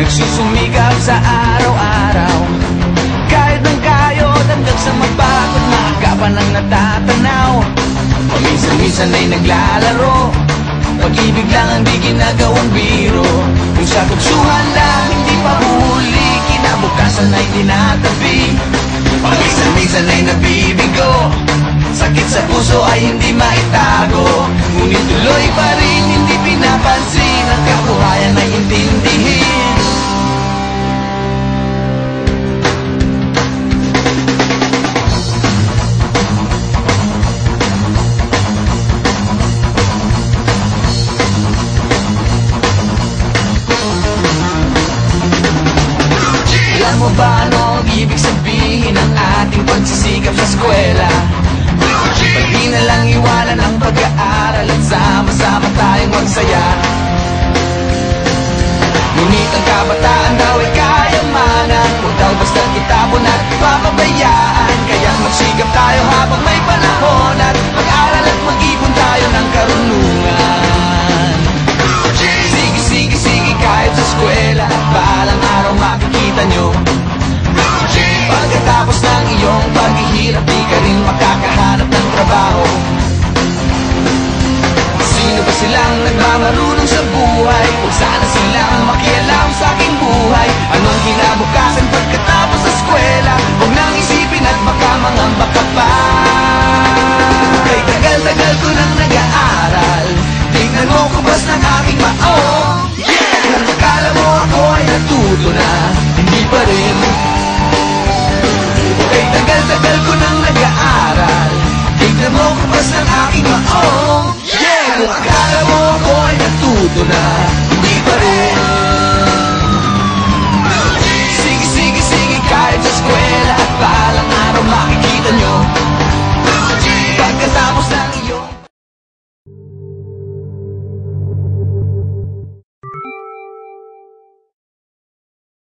Nagsusumikap sa araw-araw, kahit ng kayod hanggang sa mapagod, maagapan ang natatanaw. Paminsan-minsan ay naglalaro, pag-ibig lang ang di ginagawang biro. Kung sa tuksuhan lang hindi pa huli, kinabukasan ay tinatabi. Paminsan-minsan ay nabibigo, sakit sa puso ay hindi maitago. Ngunit tuloy pa rin hindi pinapansin, ang kabuhayan ay intindihin. Alam mo ba ano ang ibig sabihin ng ating pagsisikap sa eskwela? Pati na lang iwanan ang pag-aaral at sama-sama tayong magsaya. Ngunit ang kabataan daw ay kayamanan, huwag daw basta kitapon at papabayaan. Kaya magsikap tayo habang may panahon, at mag-aral at mag-ipon tayo ng karunungan. Sige, kahit sa eskwela, balang araw makikita nyo. Pagkatapos ng iyong paghihirap, di ka rin makakahanap ng trabaho. Sino ba silang nagmamarunong sa buhay? Huwag sana silang makialam sa aking buhay. Anong kinabukasan pagkatapos sa eskwela? Huwag nang isipin at baka mangamba ka pa. Kay tagal-tagal ko nang nag-aaral, tignan mo kubas ng aking maong. Kung akala mo ako ay natuto na, hindi pa rin. Kay tagal-tagal ko nang nag-aaral, tignan mo kubas ng aking maong. Kung akala mo ako ay natuto na, hindi pa rin.